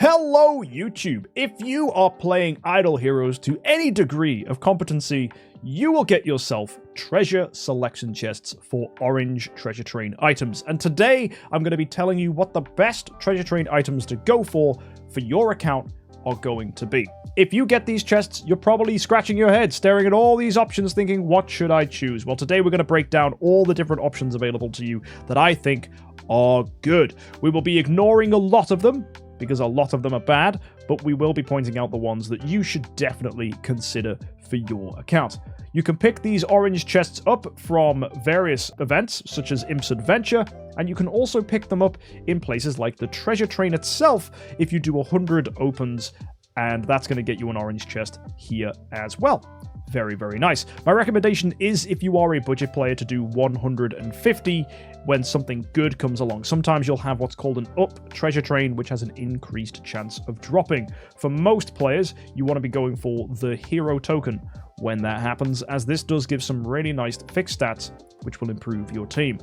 Hello YouTube! If you are playing Idle Heroes to any degree of competency, you will get yourself treasure selection chests for orange treasure train items. And today I'm going to be telling you what the best treasure train items to go for your account are going to be. If you get these chests, you're probably scratching your head, staring at all these options thinking, what should I choose? Well, today we're going to break down all the different options available to you that I think are good. We will be ignoring a lot of them, because a lot of them are bad, but we will be pointing out the ones that you should definitely consider for your account. You can pick these orange chests up from various events, such as Imp's Adventure, and you can also pick them up in places like the treasure train itself if you do 100 opens, and that's going to get you an orange chest here as well. Very, very nice. My recommendation is, if you are a budget player, to do 150 when something good comes along. Sometimes you'll have what's called an up treasure train, which has an increased chance of dropping. For most players, you want to be going for the hero token when that happens, as this does give some really nice fixed stats, which will improve your team.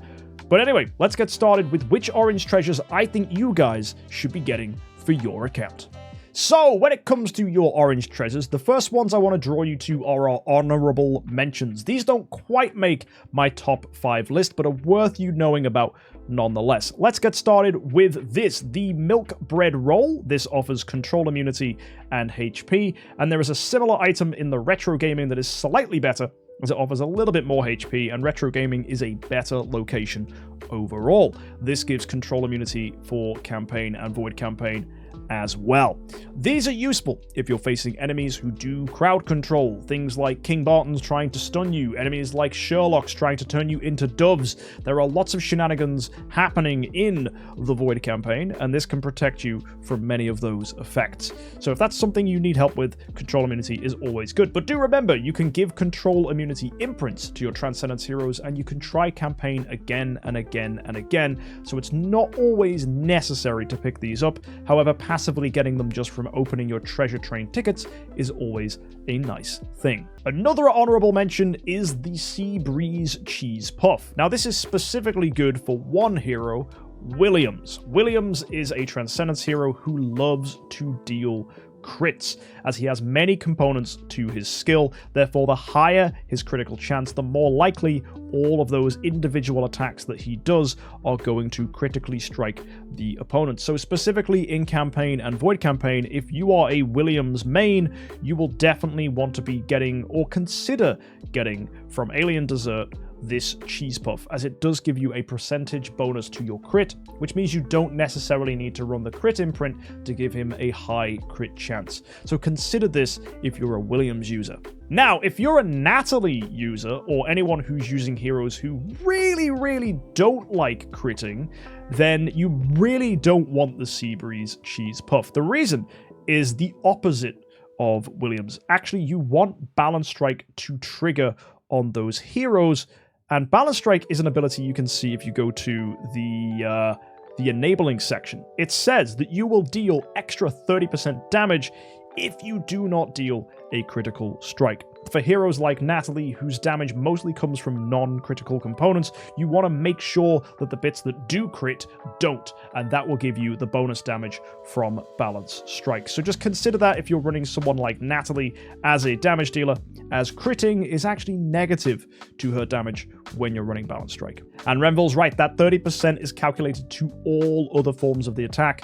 But anyway, let's get started with which orange treasures I think you guys should be getting for your account. So, when it comes to your orange treasures, the first ones I want to draw you to are our honorable mentions. These don't quite make my top 5 list, but are worth you knowing about nonetheless. Let's get started with this, the milk bread roll. This offers control immunity and HP, and there is a similar item in the retro gaming that is slightly better, as it offers a little bit more HP, and retro gaming is a better location overall. This gives control immunity for campaign and void campaign as well. These are useful if you're facing enemies who do crowd control, things like King Bartons trying to stun you, enemies like Sherlock's trying to turn you into doves. There are lots of shenanigans happening in the void campaign, and this can protect you from many of those effects. So if that's something you need help with, control immunity is always good. But do remember, you can give control immunity imprints to your Transcendence heroes, and you can try campaign again and again and again, so it's not always necessary to pick these up. However, passively getting them just from opening your treasure train tickets is always a nice thing. Another honorable mention is the Sea Breeze Cheese Puff. Now, this is specifically good for one hero, Williams. Williams is a Transcendence hero who loves to deal crits, as he has many components to his skill. Therefore, the higher his critical chance, the more likely all of those individual attacks that he does are going to critically strike the opponent. So specifically in campaign and void campaign, if you are a Williams main, you will definitely want to be getting, or consider getting, from Alien Dessert this cheese puff, as it does give you a percentage bonus to your crit, which means you don't necessarily need to run the crit imprint to give him a high crit chance. So consider this if you're a Williams user. Now, if you're a Natalie user, or anyone who's using heroes who really don't like critting, then you really don't want the Sea Breeze Cheese Puff. The reason is the opposite of Williams. Actually, you want Balance Strike to trigger on those heroes, and Balance Strike is an ability you can see if you go to the enabling section. It says that you will deal extra 30% damage if you do not deal a critical strike. For heroes like Natalie, whose damage mostly comes from non-critical components, you want to make sure that the bits that do crit don't, and that will give you the bonus damage from Balance Strike. So just consider that if you're running someone like Natalie as a damage dealer, as critting is actually negative to her damage when you're running Balance Strike. And Renville's right, that 30% is calculated to all other forms of the attack,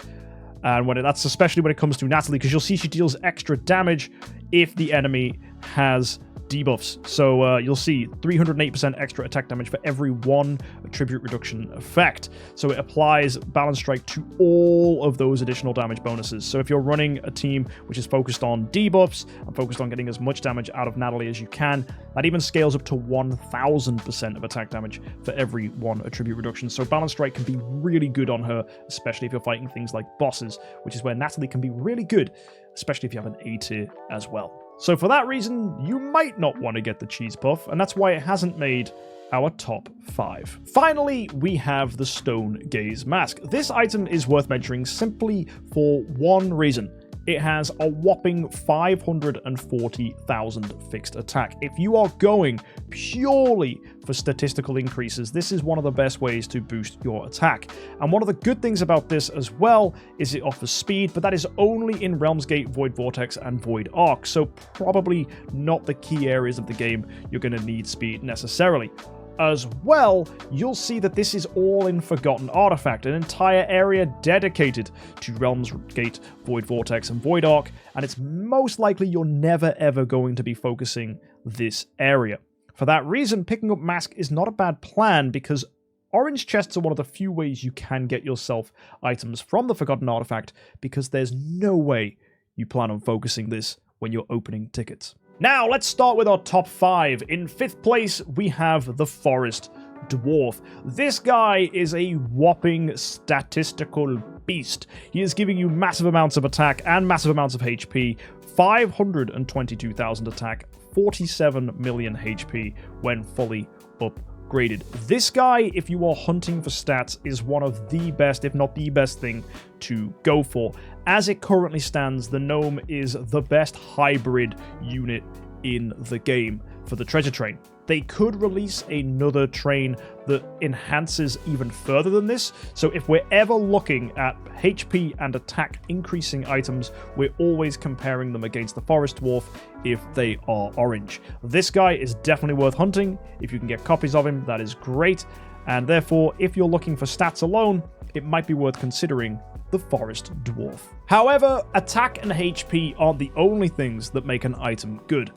and that's especially when it comes to Natalie, because you'll see she deals extra damage if the enemy has debuffs. So you'll see 308% extra attack damage for every one attribute reduction effect. So it applies Balance Strike to all of those additional damage bonuses. So if you're running a team which is focused on debuffs and focused on getting as much damage out of Natalie as you can, that even scales up to 1000% of attack damage for every one attribute reduction. So Balance Strike can be really good on her, especially if you're fighting things like bosses, which is where Natalie can be really good, especially if you have an A tier as well. So for that reason, you might not want to get the Cheese Puff, and that's why it hasn't made our top 5. Finally, we have the Stone Gaze Mask. This item is worth mentioning simply for one reason. it has a whopping 540,000 fixed attack. If you are going purely for statistical increases, this is one of the best ways to boost your attack. And one of the good things about this as well is it offers speed, but that is only in Realm's Gate, Void Vortex, and Void Arc, so probably not the key areas of the game you're going to need speed necessarily. As well, you'll see that this is all in Forgotten Artifact, an entire area dedicated to Realm's Gate, Void Vortex, and Void Arc, and it's most likely you're never ever going to be focusing this area. For that reason, picking up Mask is not a bad plan, because orange chests are one of the few ways you can get yourself items from the Forgotten Artifact, because there's no way you plan on focusing this when you're opening tickets. Now, let's start with our top 5. In 5th place, we have the Forest Dwarf. This guy is a whopping statistical beast. He is giving you massive amounts of attack and massive amounts of HP, 522,000 attack, 47 million HP when fully upgraded. This guy, if you are hunting for stats, is one of the best, if not the best thing to go for. As it currently stands, the gnome is the best hybrid unit in the game for the treasure train. They could release another train that enhances even further than this, so if we're ever looking at HP and attack increasing items, we're always comparing them against the Forest Dwarf if they are orange. This guy is definitely worth hunting. If you can get copies of him, that is great, and therefore, if you're looking for stats alone, it might be worth considering the Forest Dwarf. However, attack and HP aren't the only things that make an item good.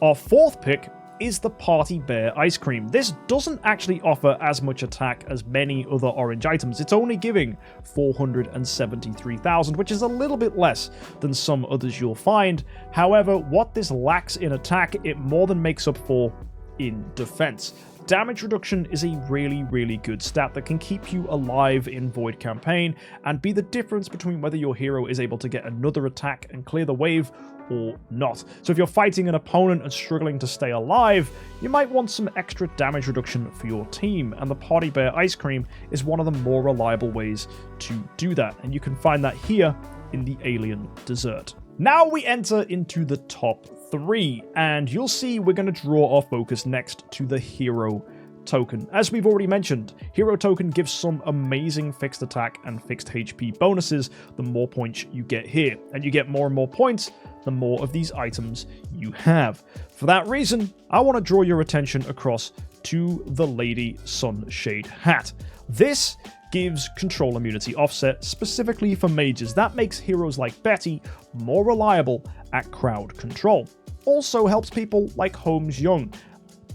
Our 4th pick is the Party Bear Ice Cream. This doesn't actually offer as much attack as many other orange items. It's only giving 473,000, which is a little bit less than some others you'll find. However, what this lacks in attack, it more than makes up for in defense. Damage reduction is a really, really good stat that can keep you alive in Void Campaign and be the difference between whether your hero is able to get another attack and clear the wave or not. So if you're fighting an opponent and struggling to stay alive, you might want some extra damage reduction for your team, and the Party Bear Ice Cream is one of the more reliable ways to do that, and you can find that here in the Alien Dessert. Now we enter into the top 3, and you'll see we're going to draw our focus next to the Hero Token. As we've already mentioned, Hero Token gives some amazing fixed attack and fixed HP bonuses the more points you get here, and you get more and more points the more of these items you have. For that reason, I want to draw your attention across to the Lady Sunshade Hat. This gives control immunity offset specifically for mages. That makes heroes like Betty more reliable at crowd control. Also helps people like Holmes Young.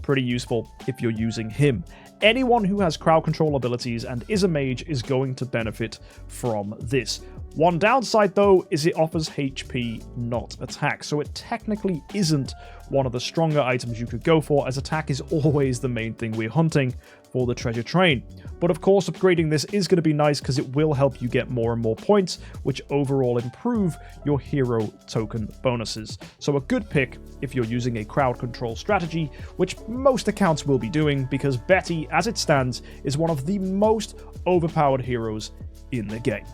Pretty useful if you're using him. Anyone who has crowd control abilities and is a mage is going to benefit from this. One downside though is it offers HP, not attack, so it technically isn't one of the stronger items you could go for, as attack is always the main thing we're hunting for the treasure train. But of course, upgrading this is going to be nice because it will help you get more and more points, which overall improve your hero token bonuses. So a good pick if you're using a crowd control strategy, which most accounts will be doing, because Betty, as it stands, is one of the most overpowered heroes in the game.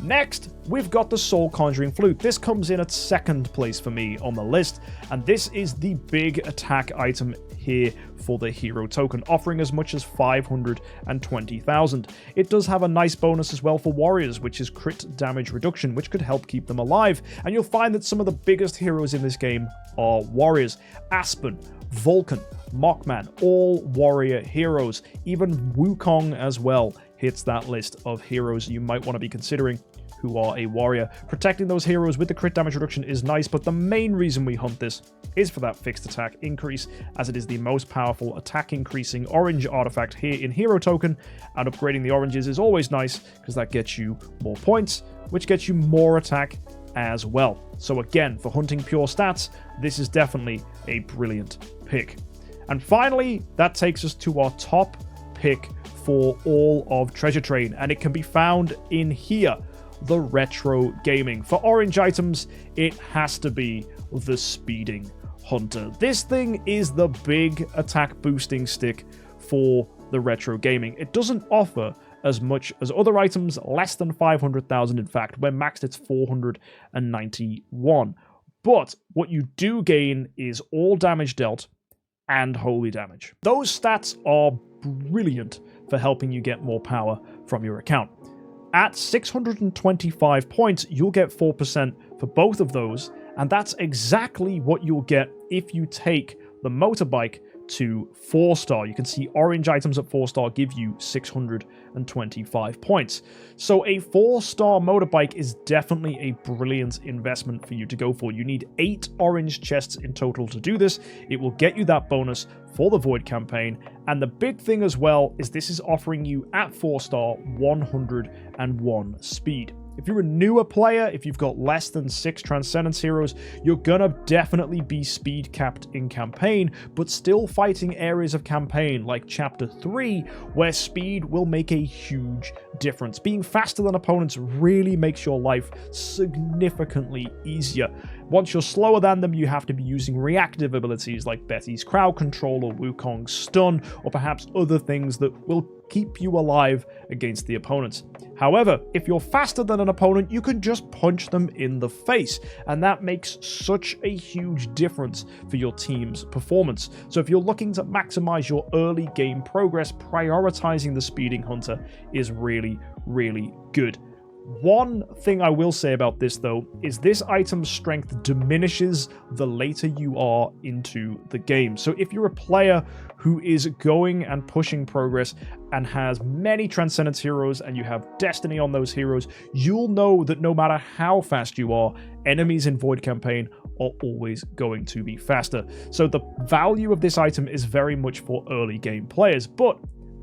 Next, we've got the Soul Conjuring Flute. This comes in at 2nd place for me on the list, and this is the big attack item here for the hero token, offering as much as 520,000. It does have a nice bonus as well for warriors, which is crit damage reduction, which could help keep them alive, and you'll find that some of the biggest heroes in this game are warriors. Aspen, Vulcan, Mockman, all warrior heroes. Even Wukong as well hits that list of heroes you might want to be considering who are a warrior. Protecting those heroes with the crit damage reduction is nice, but the main reason we hunt this is for that fixed attack increase, as it is the most powerful attack increasing orange artifact here in Hero Token, and upgrading the oranges is always nice because that gets you more points, which gets you more attack as well. So again, for hunting pure stats, this is definitely a brilliant pick. And finally, that takes us to our top pick for all of Treasure Train, and it can be found in here, the Retro Gaming. For orange items, it has to be the Speeding Hunter. This thing is the big attack boosting stick for the Retro Gaming. It doesn't offer as much as other items, less than 500,000 in fact. When maxed it's 491. But what you do gain is all damage dealt and holy damage. Those stats are brilliant for helping you get more power from your account. At 625 points, you'll get 4% for both of those, and that's exactly what you'll get if you take the motorbike to 4-star. You can see orange items at 4-star give you 625 points. So a 4-star motorbike is definitely a brilliant investment for you to go for. You need 8 orange chests in total to do this. It will get you that bonus for the Void campaign, and the big thing as well is this is offering you at 4-star 101 speed. If you're a newer player, if you've got less than 6 Transcendence Heroes, you're gonna definitely be speed capped in campaign, but still fighting areas of campaign like Chapter 3, where speed will make a huge difference. Being faster than opponents really makes your life significantly easier. Once you're slower than them, you have to be using reactive abilities like Betty's Crowd Control or Wukong's Stun, or perhaps other things that will keep you alive against the opponents. However, if you're faster than an opponent, you can just punch them in the face, and that makes such a huge difference for your team's performance. So if you're looking to maximize your early game progress, prioritizing the Speeding Hunter is really, really good. One thing I will say about this, though, is this item's strength diminishes the later you are into the game. So if you're a player who is going and pushing progress and has many Transcendence Heroes and you have Destiny on those heroes, you'll know that no matter how fast you are, enemies in Void Campaign are always going to be faster. So the value of this item is very much for early game players, but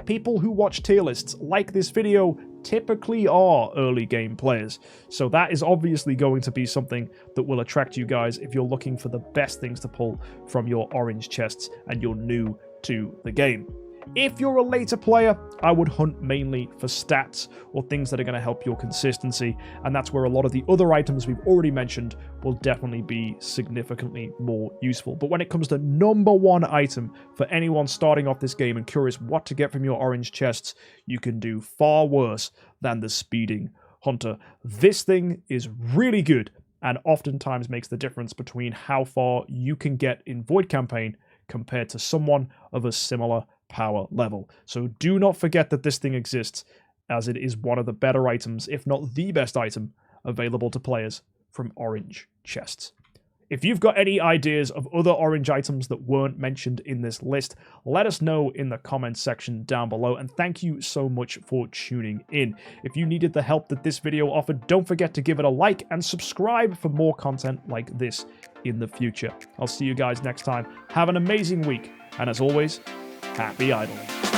people who watch tier lists like this video typically are early game players. So that is obviously going to be something that will attract you guys if you're looking for the best things to pull from your orange chests and you're new to the game. If you're a later player, I would hunt mainly for stats or things that are going to help your consistency, and that's where a lot of the other items we've already mentioned will definitely be significantly more useful. But when it comes to number one item for anyone starting off this game and curious what to get from your orange chests, you can do far worse than the Speeding Hunter. This thing is really good and oftentimes makes the difference between how far you can get in Void Campaign compared to someone of a similar power level. So do not forget that this thing exists, as it is one of the better items, if not the best item, available to players from orange chests. If you've got any ideas of other orange items that weren't mentioned in this list, let us know in the comments section down below, and thank you so much for tuning in. If you needed the help that this video offered, don't forget to give it a like and subscribe for more content like this in the future. I'll see you guys next time. Have an amazing week, and as always, happy idling.